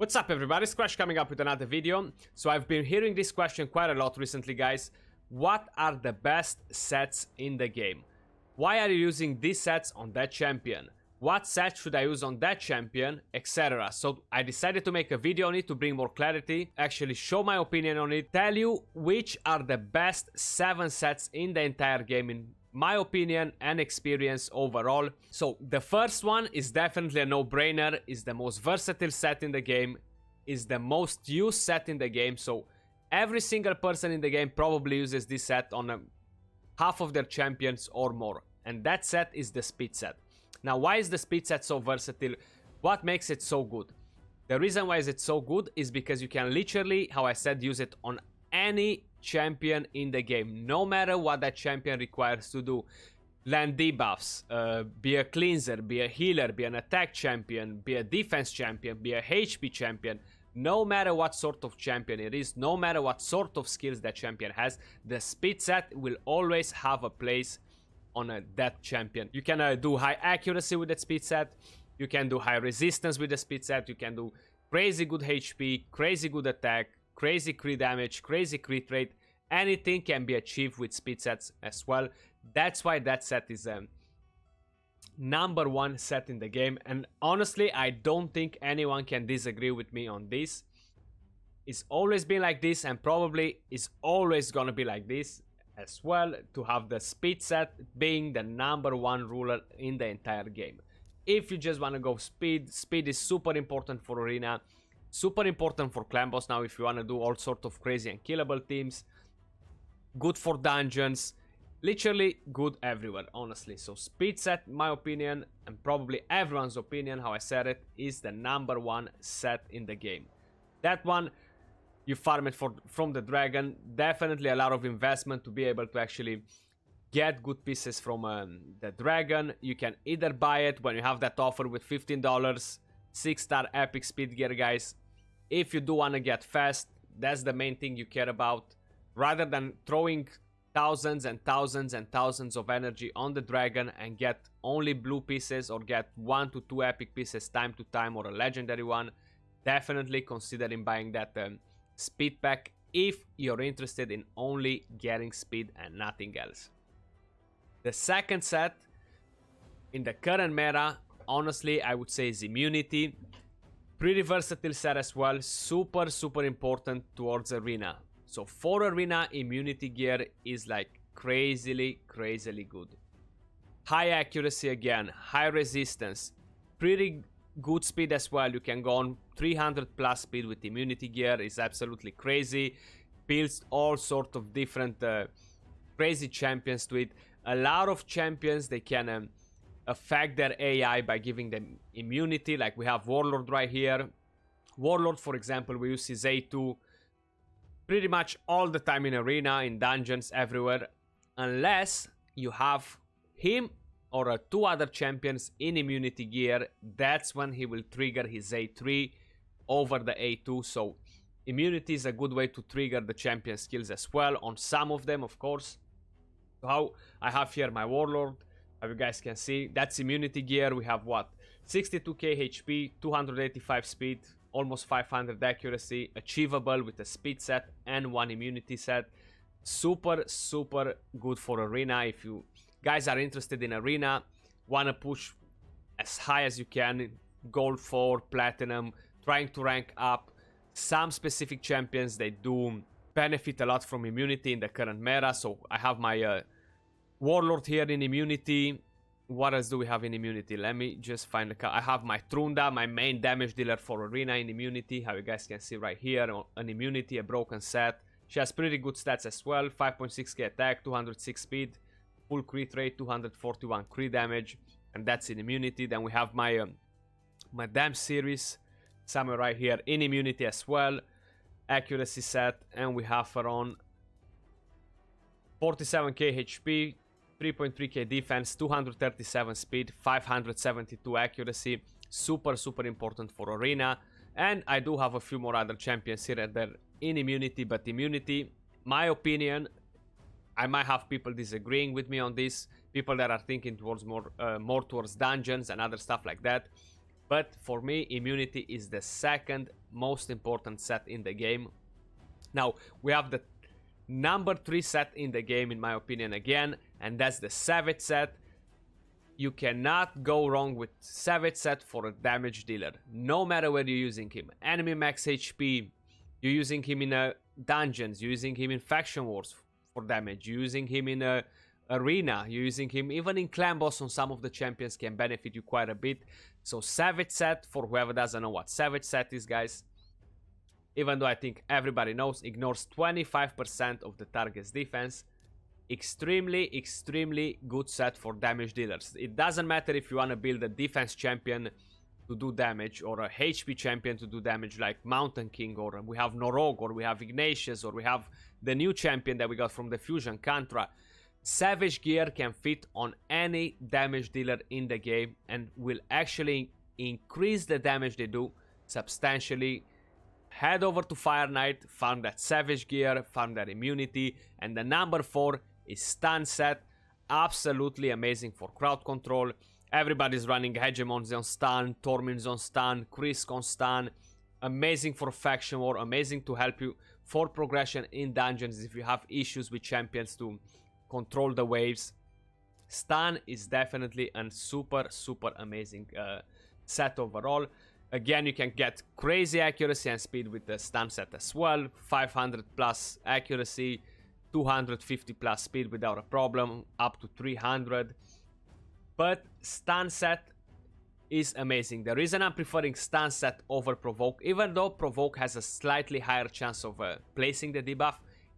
What's up everybody, Skratch coming up with another video. So I've been hearing this question quite a lot recently, guys. What are the best sets in the game? Why are you using these sets on that champion? What set should I use on that champion, etc. So I decided to make a video on it to bring more clarity, actually show my opinion on it, tell you which are the best 7 sets in the entire game in my opinion and experience overall. So the first one is definitely a no-brainer, is the most versatile set in the game, is the most used set in the game. So every single person in the game probably uses this set on half of their champions or more. And that set is the speed set. Now, why is the speed set so versatile? What makes it so good? The reason why is it so good is because you can literally, how I said, use it on any champion in the game, no matter what that champion requires to do. Land debuffs, be a cleanser, be a healer, be an attack champion, be a defense champion, be a HP champion. No matter what sort of champion it is, no matter what sort of skills that champion has, the speed set will always have a place on that champion. You can do high accuracy with that speed set, you can do high resistance with the speed set, you can do crazy good HP, crazy good attack, crazy crit damage, crazy crit rate. Anything can be achieved with speed sets as well. That's why that set is #1 set in the game, and honestly I don't think anyone can disagree with me on this. It's always been like this and probably is always gonna be like this as well, to have the speed set being the #1 ruler in the entire game. If you just want to go speed is super important for arena, super important for clan boss. Now if you want to do all sort of crazy and killable teams, good for dungeons, literally good everywhere, honestly. So speed set, my opinion, and probably everyone's opinion, how I said it, is the #1 set in the game. That one, you farm it from the dragon. Definitely a lot of investment to be able to actually get good pieces from the dragon. You can either buy it when you have that offer with $15, 6-star epic speed gear, guys. If you do want to get fast, that's the main thing you care about. Rather than throwing thousands and thousands and thousands of energy on the dragon and get only blue pieces or get 1 to 2 epic pieces time to time or a legendary one, definitely considering buying that speed pack if you're interested in only getting speed and nothing else. The second set in the current meta, honestly, I would say is immunity. Pretty versatile set as well, super important towards arena. So for arena, immunity gear is like crazily good. High accuracy again, high resistance, pretty good speed as well. You can go on 300 plus speed with immunity gear. Is absolutely crazy. Builds all sort of different crazy champions to it. A lot of champions, they can affect their AI by giving them immunity. Like we have Warlord right here. Warlord, for example, we use his A2 pretty much all the time in arena, in dungeons, everywhere, unless you have him or 2 other champions in immunity gear. That's when he will trigger his A3 over the A2. So immunity is a good way to trigger the champion skills as well, on some of them, of course. So how I have here my Warlord, how you guys can see, that's immunity gear. We have what, 62k HP, 285 speed, almost 500 accuracy, achievable with a speed set and 1 immunity set. Super good for arena. If you guys are interested in arena, want to push as high as you can, gold 4, platinum, trying to rank up, some specific champions, they do benefit a lot from immunity in the current meta. So I have my Warlord here in immunity. What else do we have in immunity? Let me just find the I have my Trunda, my main damage dealer for arena in immunity, how you guys can see right here, an immunity, a broken set. She has pretty good stats as well, 5.6k attack, 206 speed, full crit rate, 241 crit damage, and that's in immunity. Then we have my my damn series, somewhere right here in immunity as well, accuracy set, and we have her on 47k HP, 3.3k defense, 237 speed, 572 accuracy. Super important for arena. And I do have a few more other champions here that are in immunity, but immunity, my opinion, I might have people disagreeing with me on this, people that are thinking towards more towards dungeons and other stuff like that. But for me, immunity is the second most important set in the game. Now, we have the number 3 set in the game, in my opinion, again, and that's the Savage set. You cannot go wrong with Savage set for a damage dealer, no matter where you're using him. Enemy max HP, you're using him in dungeons, you're using him in faction wars for damage, you're using him in a arena, you're using him even in clan boss on some of the champions can benefit you quite a bit. So Savage set, for whoever doesn't know what Savage set is, guys, even though I think everybody knows, ignores 25% of the target's defense. Extremely good set for damage dealers. It doesn't matter if you want to build a defense champion to do damage, or a HP champion to do damage like Mountain King, or we have Norog, or we have Ignatius, or we have the new champion that we got from the Fusion, Kantra. Savage gear can fit on any damage dealer in the game and will actually increase the damage they do substantially. Head over to Fire Knight, farm that Savage gear, farm that immunity, and the number 4 is Stun set. Absolutely amazing for crowd control. Everybody's running Hegemons on stun, Tormins on stun, Krisk on stun. Amazing for faction war, amazing to help you for progression in dungeons if you have issues with champions to control the waves. Stun is definitely a super amazing set overall. Again, you can get crazy accuracy and speed with the stun set as well. 500 plus accuracy, 250 plus speed without a problem, up to 300. But stun set is amazing. The reason I'm preferring stun set over provoke, even though provoke has a slightly higher chance of placing the debuff,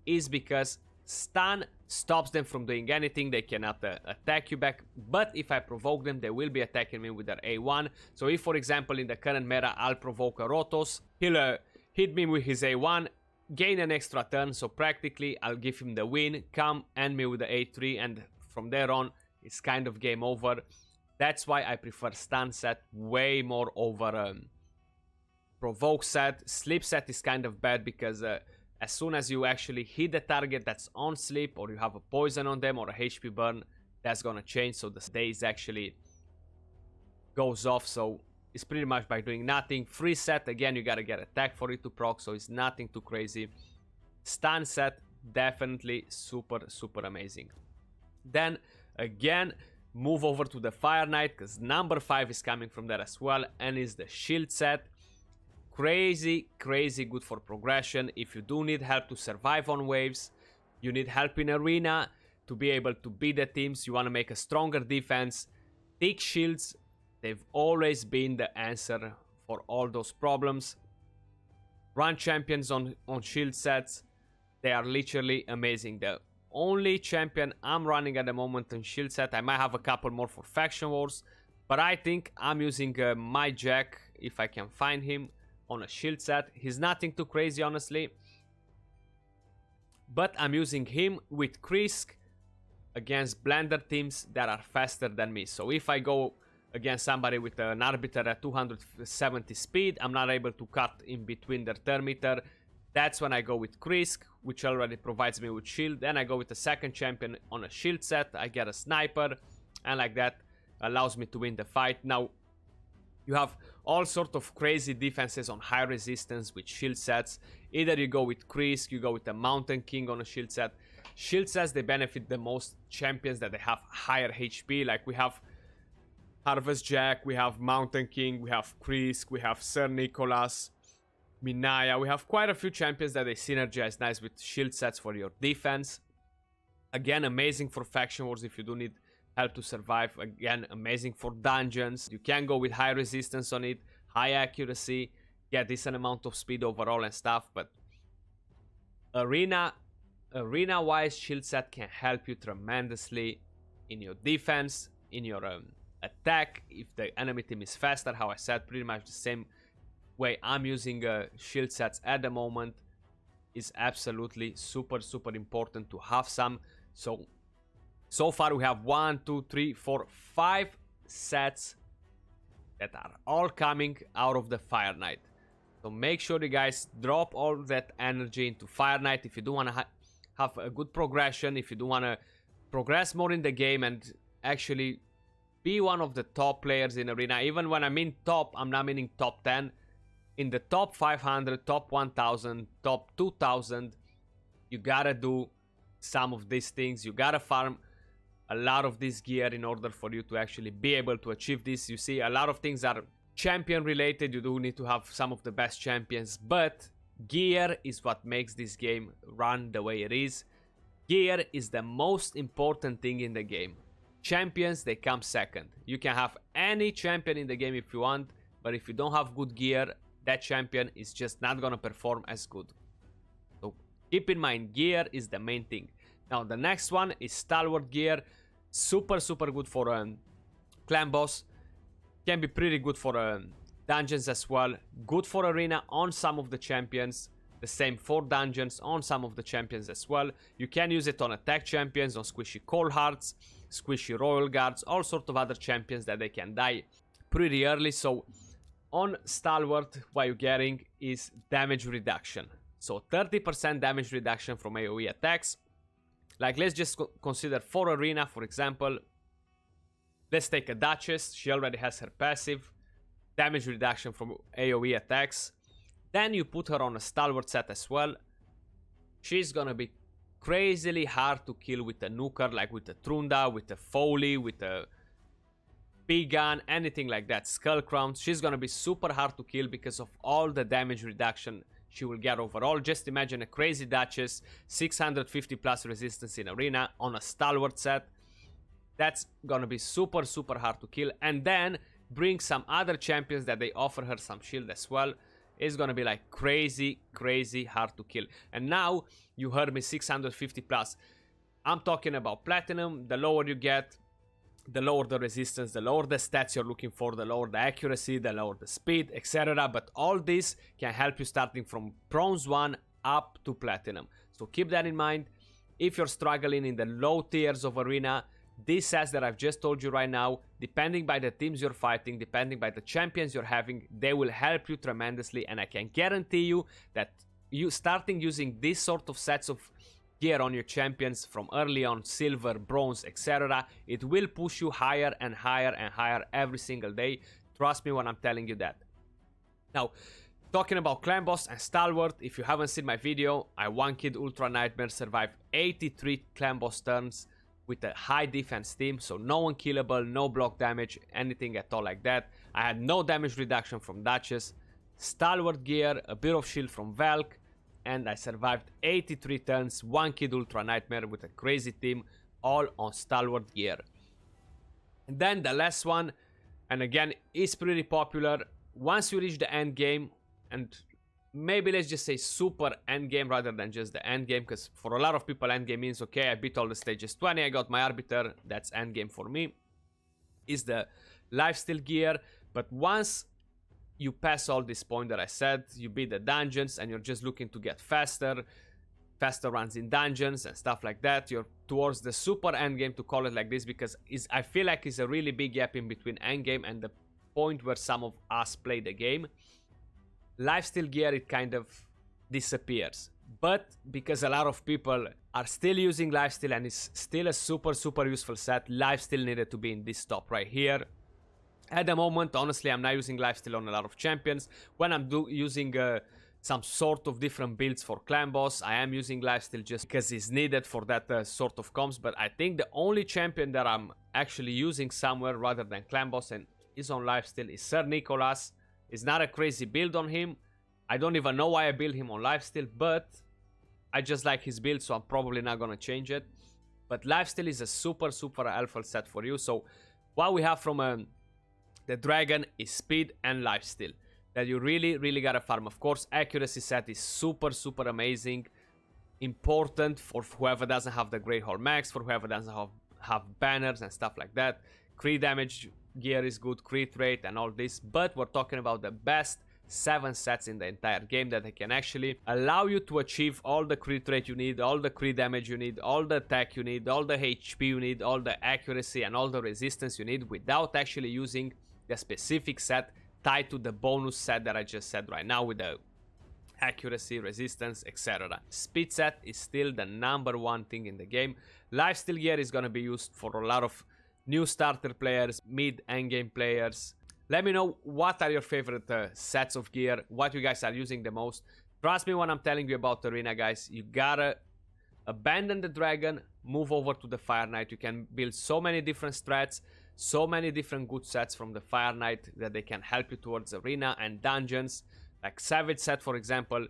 is because stun stops them from doing anything. They cannot attack you back, but if I provoke them, they will be attacking me with their A1. So if, for example, in the current meta, I'll provoke a Rotos, he'll hit me with his A1, gain an extra turn, so practically I'll give him the win, come end me with the A3, and from there on, it's kind of game over. That's why I prefer stun set way more over provoke set. Sleep set is kind of bad because as soon as you actually hit the target that's on sleep, or you have a poison on them or a HP burn, that's gonna change, so the days actually goes off. So it's pretty much by doing nothing. Free set, again, you gotta get attack for it to proc, so it's nothing too crazy. Stun set, definitely super amazing. Then again, move over to the Fire Knight, because number 5 is coming from there as well, and is the shield set. Crazy good for progression. If you do need help to survive on waves, you need help in arena to be able to beat the teams, you want to make a stronger defense, thick shields, they've always been the answer for all those problems. Run champions on shield sets, they are literally amazing. The only champion I'm running at the moment on shield set, I might have a couple more for faction wars, but I think I'm using my Jack, if I can find him, on a shield set. He's nothing too crazy, honestly, but I'm using him with Krisk against blender teams that are faster than me. So if I go against somebody with an arbiter at 270 speed, I'm not able to cut in between their turn meter. That's when I go with Krisk, which already provides me with shield. Then I go with the second champion on a shield set, I get a sniper, and like that allows me to win the fight. Now you have all sort of crazy defenses on high resistance with shield sets. Either you go with Krisk, you go with the Mountain King on a shield set. Shield sets, they benefit the most champions that they have higher HP. Like we have Harvest Jack, we have Mountain King, we have Krisk, we have Sir Nicholas, Minaya. We have quite a few champions that they synergize nice with shield sets for your defense. Again, amazing for faction wars if you do need help to survive. Again, amazing for dungeons. You can go with high resistance on it, high accuracy, get decent amount of speed overall and stuff, but arena wise, shield set can help you tremendously in your defense, in your attack. If the enemy team is faster, how I said, pretty much the same way I'm using shield sets at the moment, is absolutely super important to have some. So far we have 1, 2, 3, 4, 5 sets that are all coming out of the Fire Knight. So make sure you guys drop all that energy into Fire Knight if you do want to have a good progression, if you do want to progress more in the game and actually be one of the top players in Arena. Even when I mean top, I'm not meaning top 10. In the top 500, top 1000, top 2000, you gotta do some of these things. You gotta farm a lot of this gear in order for you to actually be able to achieve this. You see, a lot of things are champion related. You do need to have some of the best champions, but gear is what makes this game run the way it is. Gear is the most important thing in the game. Champions, they come second. You can have any champion in the game if you want, but if you don't have good gear, that champion is just not gonna perform as good. So keep in mind, gear is the main thing. Now the next one is stalwart gear. Super good for clan boss. Can be pretty good for dungeons as well. Good for arena on some of the champions. The same for dungeons on some of the champions as well. You can use it on attack champions, on squishy cold hearts, squishy royal guards, all sort of other champions that they can die pretty early. So on stalwart, what you're getting is damage reduction. So 30% damage reduction from AoE attacks. Like, let's just consider for arena, for example. Let's take a Duchess. She already has her passive. Damage reduction from AoE attacks. Then you put her on a stalwart set as well. She's gonna be crazily hard to kill with a nuker, like with a Trunda, with a Foley, with a B-gun, anything like that. Skull Crown. She's gonna be super hard to kill because of all the damage reduction she will get overall. Just imagine a crazy Duchess, 650 plus resistance in arena on a stalwart set. That's gonna be super hard to kill. And then bring some other champions that they offer her some shield as well. It's gonna be like crazy hard to kill. And now you heard me, 650 plus. I'm talking about platinum. The lower you get, the lower the resistance, the lower the stats you're looking for, the lower the accuracy, the lower the speed, etc. But all this can help you starting from bronze 1 up to platinum. So keep that in mind. If you're struggling in the low tiers of arena, these sets that I've just told you right now, depending by the teams you're fighting, depending by the champions you're having, they will help you tremendously. And I can guarantee you that you starting using this sort of sets of gear on your champions from early on, silver, bronze, etc., it will push you higher and higher every single day. Trust me when I'm telling you that. Now, talking about clan boss and stalwart, if you haven't seen my video, I one-kid Ultra Nightmare, survived 83 clan boss turns with a high defense team, so no unkillable, no block damage, anything at all like that. I had no damage reduction from Duchess, stalwart gear, a bit of shield from Valk, and I survived 83 turns, one-kid Ultra Nightmare with a crazy team, all on stalwart gear. And then the last one, and again, is pretty popular. Once you reach the end game, and maybe let's just say super end game rather than just the end game, because for a lot of people end game means, okay, I beat all the stages 20, I got my arbiter, that's end game for me, is the lifesteal gear. But once you pass all this point that I said, you beat the dungeons and you're just looking to get faster runs in dungeons and stuff like that, you're towards the super end game, to call it like this, because I feel like it's a really big gap in between end game and the point where some of us play the game. Lifesteal gear, it kind of disappears. But because a lot of people are still using lifesteal and it's still a super useful set, lifesteal needed to be in this top right here. At the moment, honestly, I'm not using lifesteal on a lot of champions. When I'm using some sort of different builds for clan boss, I am using lifesteal just because it's needed for that sort of comms. But I think the only champion that I'm actually using somewhere rather than clan boss and is on lifesteal is Sir Nicholas. It's not a crazy build on him. I don't even know why I build him on lifesteal, but I just like his build, so I'm probably not gonna change it. But lifesteal is a super helpful set for you. So what we have from the dragon is speed and lifesteal that you really gotta farm. Of course, accuracy set is super amazing, important for whoever doesn't have the Great Hall Max, for whoever doesn't have banners and stuff like that. Crit damage gear is good, crit rate and all this, but we're talking about the best 7 sets in the entire game that can actually allow you to achieve all the crit rate you need, all the crit damage you need, all the attack you need, all the HP you need, all the accuracy and all the resistance you need without actually using the specific set tied to the bonus set that I just said right now with the accuracy, resistance, etc. Speed set is still the #1 thing in the game. Lifesteal gear is gonna be used for a lot of new starter players, mid endgame players. Let me know what are your favorite sets of gear, what you guys are using the most. Trust me when I'm telling you about Arena, guys. You gotta abandon the Dragon, move over to the Fire Knight. You can build so many different strats, so many different good sets from the Fire Knight that they can help you towards Arena and dungeons. Like Savage set, for example.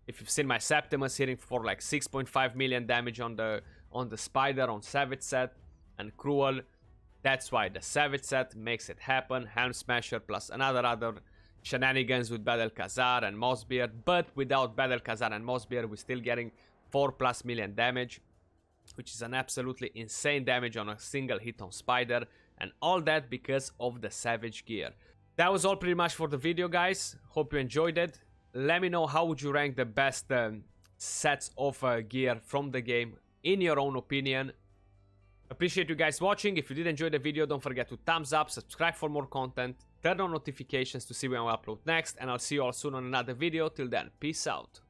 If you've seen my Septimus hitting for like 6.5 million damage on the Spider on Savage set, and Cruel. That's why the Savage set makes it happen. Helm Smasher plus other shenanigans with Battle Khazar and Mossbeard. But without Battle Khazar and Mossbeard, we're still getting 4+ million damage, which is an absolutely insane damage on a single hit on Spider. And all that because of the Savage gear. That was all pretty much for the video, guys. Hope you enjoyed it. Let me know how would you rank the best sets of gear from the game in your own opinion. Appreciate you guys watching. If you did enjoy the video, don't forget to thumbs up, subscribe for more content, turn on notifications to see when I upload next, and I'll see you all soon on another video. Till then, peace out.